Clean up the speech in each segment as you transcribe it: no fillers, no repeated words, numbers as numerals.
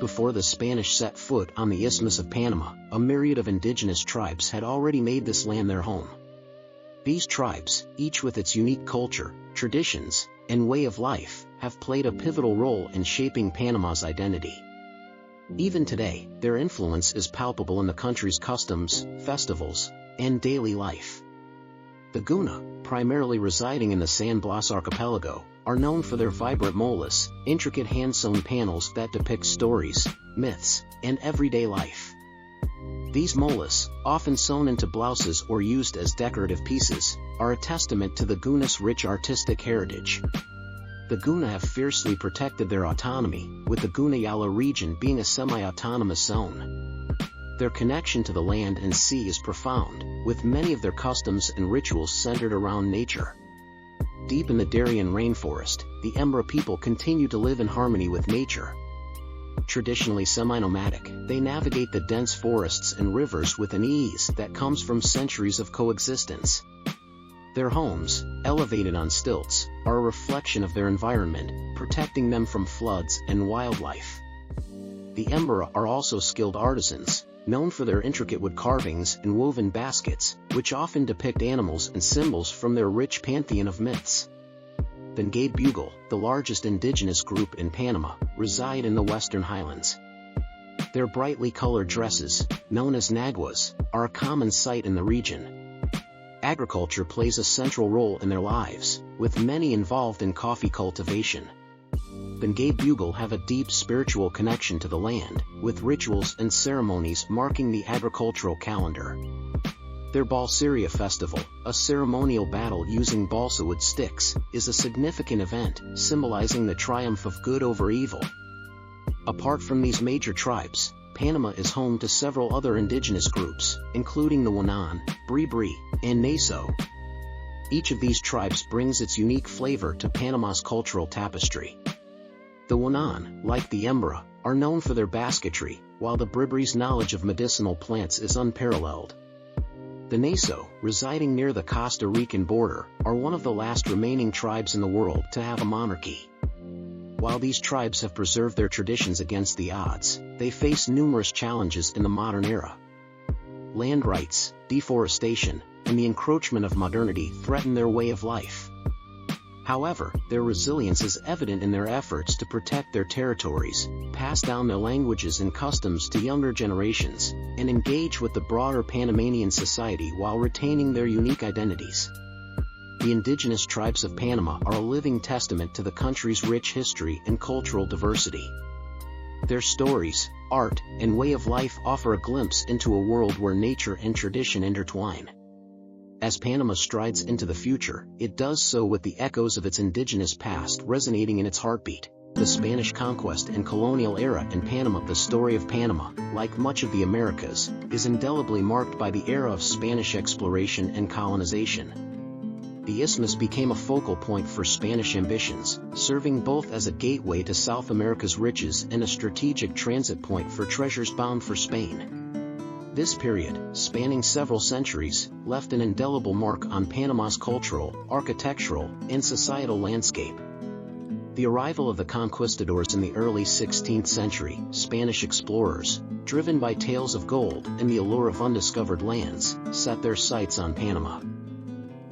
before the Spanish set foot on the Isthmus of Panama, a myriad of indigenous tribes had already made this land their home. These tribes, each with its unique culture, traditions, and way of life, have played a pivotal role in shaping Panama's identity. Even today, their influence is palpable in the country's customs, festivals, and daily life. The Guna, primarily residing in the San Blas archipelago, are known for their vibrant molas, intricate hand-sewn panels that depict stories, myths, and everyday life. These molas, often sewn into blouses or used as decorative pieces, are a testament to the Guna's rich artistic heritage. The Guna have fiercely protected their autonomy, with the Guna-Yala region being a semi-autonomous zone. Their connection to the land and sea is profound, with many of their customs and rituals centered around nature. Deep in the Darien rainforest, the Emberá people continue to live in harmony with nature. Traditionally semi-nomadic, they navigate the dense forests and rivers with an ease that comes from centuries of coexistence. Their homes, elevated on stilts, are a reflection of their environment, protecting them from floods and wildlife. The Emberá are also skilled artisans, known for their intricate wood carvings and woven baskets, which often depict animals and symbols from their rich pantheon of myths. The Ngäbe-Buglé, the largest indigenous group in Panama, reside in the western highlands. Their brightly colored dresses, known as naguas, are a common sight in the region. Agriculture plays a central role in their lives, with many involved in coffee cultivation. The Ngäbe-Buglé have a deep spiritual connection to the land, with rituals and ceremonies marking the agricultural calendar. Their Balseria festival, a ceremonial battle using balsa wood sticks, is a significant event, symbolizing the triumph of good over evil. Apart from these major tribes, Panama is home to several other indigenous groups, including the Wonan, Bribri, and Naso. Each of these tribes brings its unique flavor to Panama's cultural tapestry. The Wonan, like the Emberá, are known for their basketry, while the Bribri's knowledge of medicinal plants is unparalleled. The Naso, residing near the Costa Rican border, are one of the last remaining tribes in the world to have a monarchy. While these tribes have preserved their traditions against the odds, they face numerous challenges in the modern era. Land rights, deforestation, and the encroachment of modernity threaten their way of life. However, their resilience is evident in their efforts to protect their territories, pass down their languages and customs to younger generations, and engage with the broader Panamanian society while retaining their unique identities. The indigenous tribes of Panama are a living testament to the country's rich history and cultural diversity. Their stories, art, and way of life offer a glimpse into a world where nature and tradition intertwine. As Panama strides into the future, it does so with the echoes of its indigenous past resonating in its heartbeat. The Spanish Conquest and Colonial era in Panama. The story of Panama, like much of the Americas, is indelibly marked by the era of Spanish exploration and colonization. The Isthmus became a focal point for Spanish ambitions, serving both as a gateway to South America's riches and a strategic transit point for treasures bound for Spain. This period, spanning several centuries, left an indelible mark on Panama's cultural, architectural, and societal landscape. The arrival of the conquistadors in the early 16th century, Spanish explorers, driven by tales of gold and the allure of undiscovered lands, set their sights on Panama.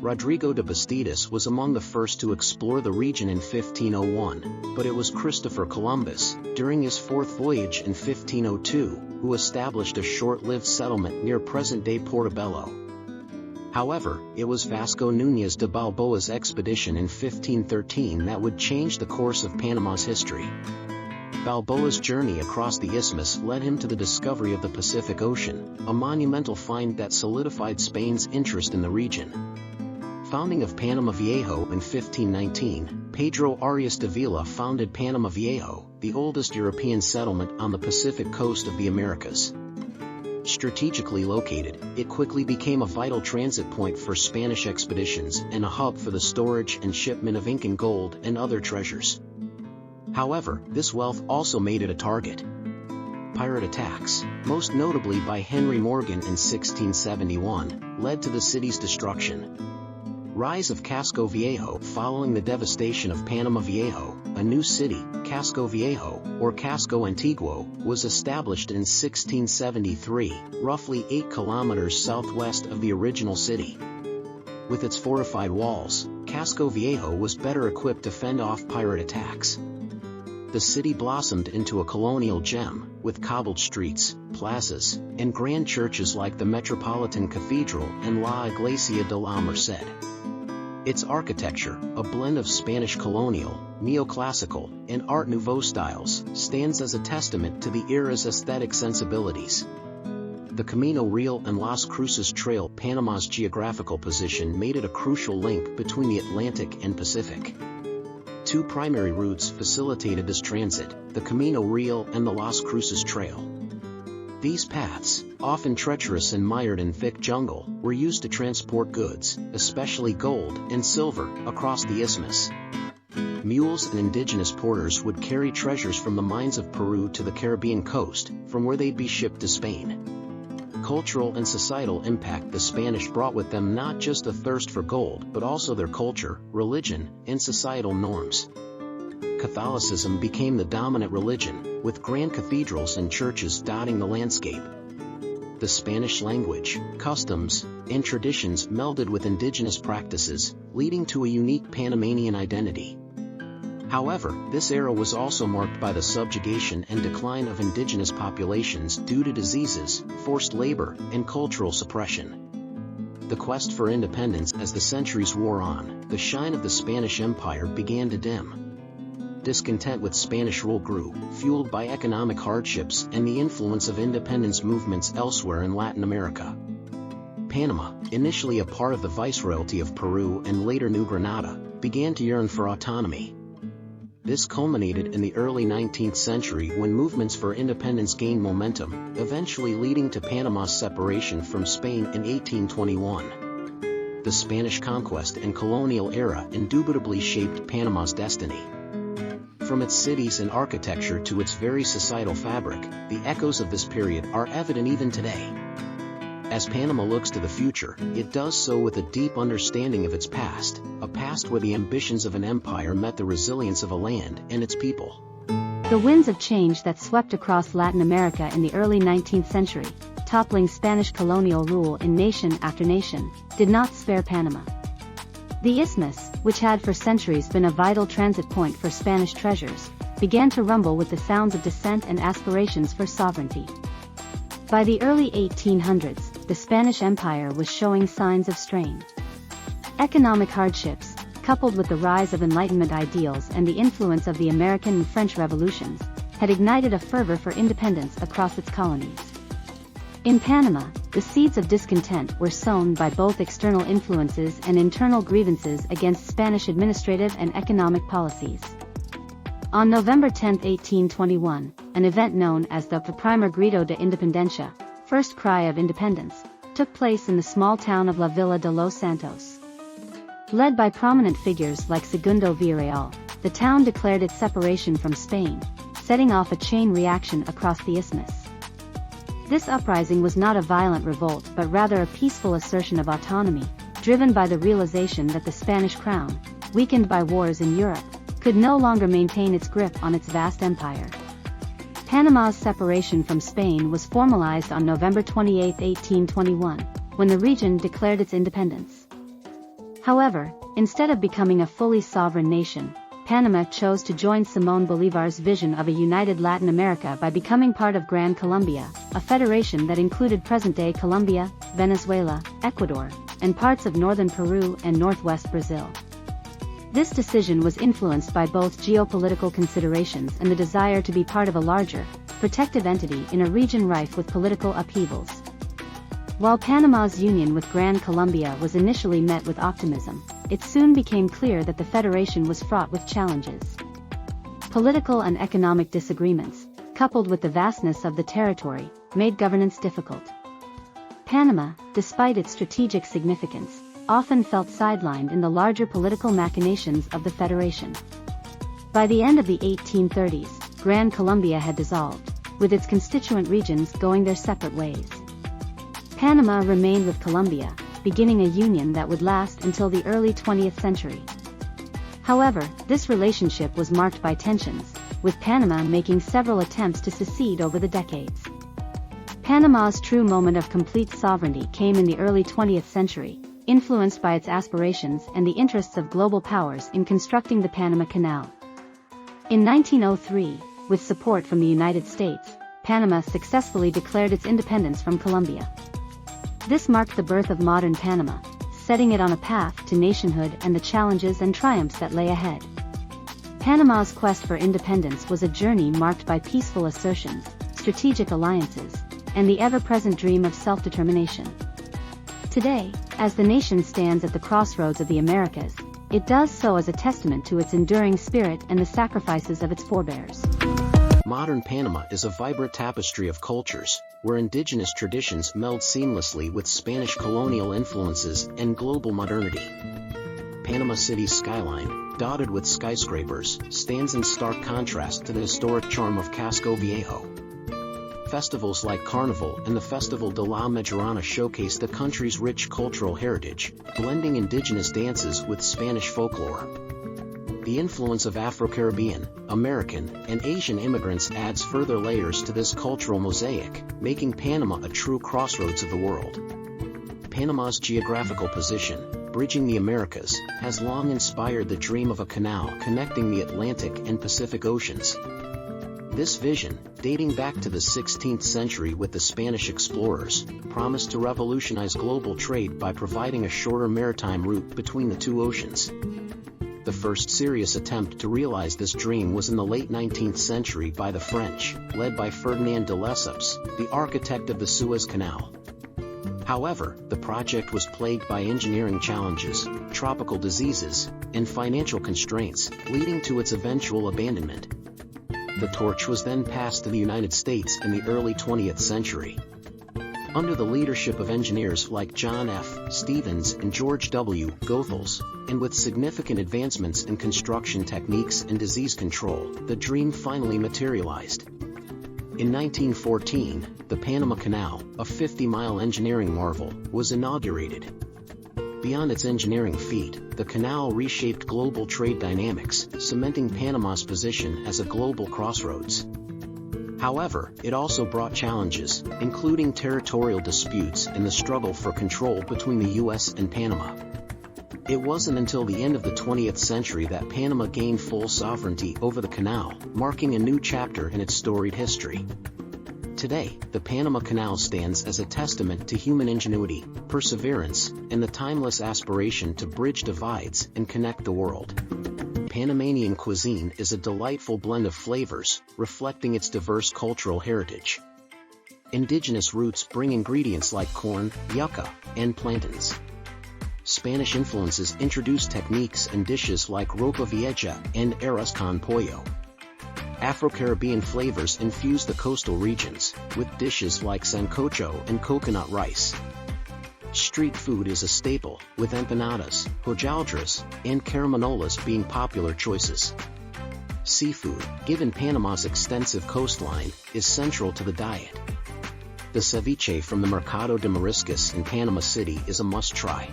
Rodrigo de Bastidas was among the first to explore the region in 1501, but it was Christopher Columbus, during his fourth voyage in 1502, who established a short-lived settlement near present-day Portobello. However, it was Vasco Núñez de Balboa's expedition in 1513 that would change the course of Panama's history. Balboa's journey across the isthmus led him to the discovery of the Pacific Ocean, a monumental find that solidified Spain's interest in the region. Founding of Panama Viejo in 1519, Pedro Arias de Vila founded Panama Viejo, the oldest European settlement on the Pacific coast of the Americas. Strategically located, it quickly became a vital transit point for Spanish expeditions and a hub for the storage and shipment of Incan gold and other treasures. However, this wealth also made it a target. Pirate attacks, most notably by Henry Morgan in 1671, led to the city's destruction. Rise of Casco Viejo. Following the devastation of Panama Viejo, a new city, Casco Viejo, or Casco Antiguo, was established in 1673, roughly 8 kilometers southwest of the original city. With its fortified walls, Casco Viejo was better equipped to fend off pirate attacks. The city blossomed into a colonial gem, with cobbled streets, plazas, and grand churches like the Metropolitan Cathedral and La Iglesia de la Merced. Its architecture, a blend of Spanish colonial, neoclassical, and Art Nouveau styles, stands as a testament to the era's aesthetic sensibilities. The Camino Real and Las Cruces Trail, Panama's geographical position, made it a crucial link between the Atlantic and Pacific. 2 primary routes facilitated this transit, the Camino Real and the Las Cruces Trail. These paths, often treacherous and mired in thick jungle, were used to transport goods, especially gold and silver, across the isthmus. Mules and indigenous porters would carry treasures from the mines of Peru to the Caribbean coast, from where they'd be shipped to Spain. Cultural and societal impact: the Spanish brought with them not just a thirst for gold but also their culture, religion, and societal norms. Catholicism became the dominant religion, with grand cathedrals and churches dotting the landscape. The Spanish language, customs, and traditions melded with indigenous practices, leading to a unique Panamanian identity. However, this era was also marked by the subjugation and decline of indigenous populations due to diseases, forced labor, and cultural suppression. The quest for independence: as the centuries wore on, the shine of the Spanish Empire began to dim. Discontent with Spanish rule grew, fueled by economic hardships and the influence of independence movements elsewhere in Latin America. Panama, initially a part of the Viceroyalty of Peru and later New Granada, began to yearn for autonomy. This culminated in the early 19th century when movements for independence gained momentum, eventually leading to Panama's separation from Spain in 1821. The Spanish Conquest and Colonial era indubitably shaped Panama's destiny. From its cities and architecture to its very societal fabric, the echoes of this period are evident even today. As Panama looks to the future, it does so with a deep understanding of its past, a past where the ambitions of an empire met the resilience of a land and its people. The winds of change that swept across Latin America in the early 19th century, toppling Spanish colonial rule in nation after nation, did not spare Panama. The isthmus, which had for centuries been a vital transit point for Spanish treasures, began to rumble with the sounds of dissent and aspirations for sovereignty. By the early 1800s, the Spanish Empire was showing signs of strain. Economic hardships, coupled with the rise of Enlightenment ideals and the influence of the American and French revolutions, had ignited a fervor for independence across its colonies. In Panama, the seeds of discontent were sown by both external influences and internal grievances against Spanish administrative and economic policies. On November 10, 1821, an event known as the Primer Grito de Independencia, First Cry of Independence, took place in the small town of La Villa de los Santos. Led by prominent figures like Segundo Villarreal, the town declared its separation from Spain, setting off a chain reaction across the isthmus. This uprising was not a violent revolt but rather a peaceful assertion of autonomy, driven by the realization that the Spanish crown, weakened by wars in Europe, could no longer maintain its grip on its vast empire. Panama's separation from Spain was formalized on November 28, 1821, when the region declared its independence. However, instead of becoming a fully sovereign nation, Panama chose to join Simón Bolívar's vision of a united Latin America by becoming part of Gran Colombia, a federation that included present-day Colombia, Venezuela, Ecuador, and parts of northern Peru and northwest Brazil. This decision was influenced by both geopolitical considerations and the desire to be part of a larger, protective entity in a region rife with political upheavals. While Panama's union with Gran Colombia was initially met with optimism, it soon became clear that the federation was fraught with challenges. Political and economic disagreements, coupled with the vastness of the territory, made governance difficult. Panama, despite its strategic significance, often felt sidelined in the larger political machinations of the Federation. By the end of the 1830s, Gran Colombia had dissolved, with its constituent regions going their separate ways. Panama remained with Colombia, beginning a union that would last until the early 20th century. However, this relationship was marked by tensions, with Panama making several attempts to secede over the decades. Panama's true moment of complete sovereignty came in the early 20th century, influenced by its aspirations and the interests of global powers in constructing the Panama Canal. In 1903, with support from the United States, Panama successfully declared its independence from Colombia. This marked the birth of modern Panama, setting it on a path to nationhood and the challenges and triumphs that lay ahead. Panama's quest for independence was a journey marked by peaceful assertions, strategic alliances, and the ever-present dream of self-determination. Today, as the nation stands at the crossroads of the Americas, it does so as a testament to its enduring spirit and the sacrifices of its forebears. Modern Panama is a vibrant tapestry of cultures, where indigenous traditions meld seamlessly with Spanish colonial influences and global modernity. Panama City's skyline, dotted with skyscrapers, stands in stark contrast to the historic charm of Casco Viejo. Festivals like Carnival and the Festival de la Majorana showcase the country's rich cultural heritage, blending indigenous dances with Spanish folklore. The influence of Afro-Caribbean, American, and Asian immigrants adds further layers to this cultural mosaic, making Panama a true crossroads of the world. Panama's geographical position, bridging the Americas, has long inspired the dream of a canal connecting the Atlantic and Pacific Oceans. This vision, dating back to the 16th century with the Spanish explorers, promised to revolutionize global trade by providing a shorter maritime route between the two oceans. The first serious attempt to realize this dream was in the late 19th century by the French, led by Ferdinand de Lesseps, the architect of the Suez Canal. However, the project was plagued by engineering challenges, tropical diseases, and financial constraints, leading to its eventual abandonment. The torch was then passed to the United States in the early 20th century. Under the leadership of engineers like John F. Stevens and George W. Goethals, and with significant advancements in construction techniques and disease control, the dream finally materialized. In 1914, the Panama Canal, a 50-mile engineering marvel, was inaugurated. Beyond its engineering feat, the canal reshaped global trade dynamics, cementing Panama's position as a global crossroads. However, it also brought challenges, including territorial disputes and the struggle for control between the U.S. and Panama. It wasn't until the end of the 20th century that Panama gained full sovereignty over the canal, marking a new chapter in its storied history. Today, the Panama Canal stands as a testament to human ingenuity, perseverance, and the timeless aspiration to bridge divides and connect the world. Panamanian cuisine is a delightful blend of flavors, reflecting its diverse cultural heritage. Indigenous roots bring ingredients like corn, yucca, and plantains. Spanish influences introduce techniques and dishes like ropa vieja and arroz con pollo. Afro-Caribbean flavors infuse the coastal regions, with dishes like sancocho and coconut rice. Street food is a staple, with empanadas, hojaldras, and caramanolas being popular choices. Seafood, given Panama's extensive coastline, is central to the diet. The ceviche from the Mercado de Mariscos in Panama City is a must-try.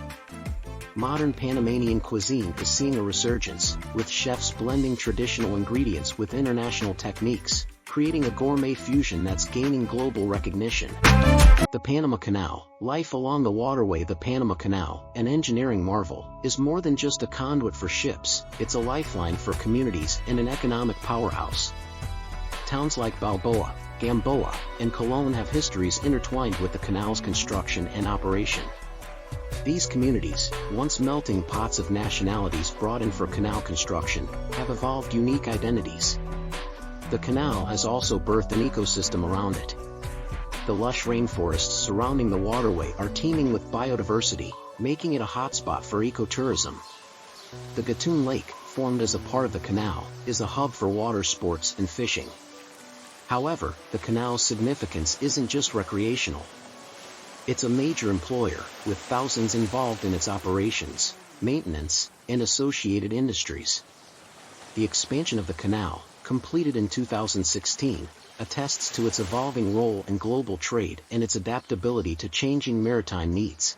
Modern Panamanian cuisine is seeing a resurgence, with chefs blending traditional ingredients with international techniques, creating a gourmet fusion that's gaining global recognition. The Panama Canal, life along the waterway. The Panama Canal, an engineering marvel, is more than just a conduit for ships, it's a lifeline for communities and an economic powerhouse. Towns like Balboa, Gamboa, and Colon have histories intertwined with the canal's construction and operation. These communities, once melting pots of nationalities brought in for canal construction, have evolved unique identities. The canal has also birthed an ecosystem around it. The lush rainforests surrounding the waterway are teeming with biodiversity, making it a hotspot for ecotourism. The Gatun Lake, formed as a part of the canal, is a hub for water sports and fishing. However, the canal's significance isn't just recreational. It's a major employer, with thousands involved in its operations, maintenance, and associated industries. The expansion of the canal, completed in 2016, attests to its evolving role in global trade and its adaptability to changing maritime needs.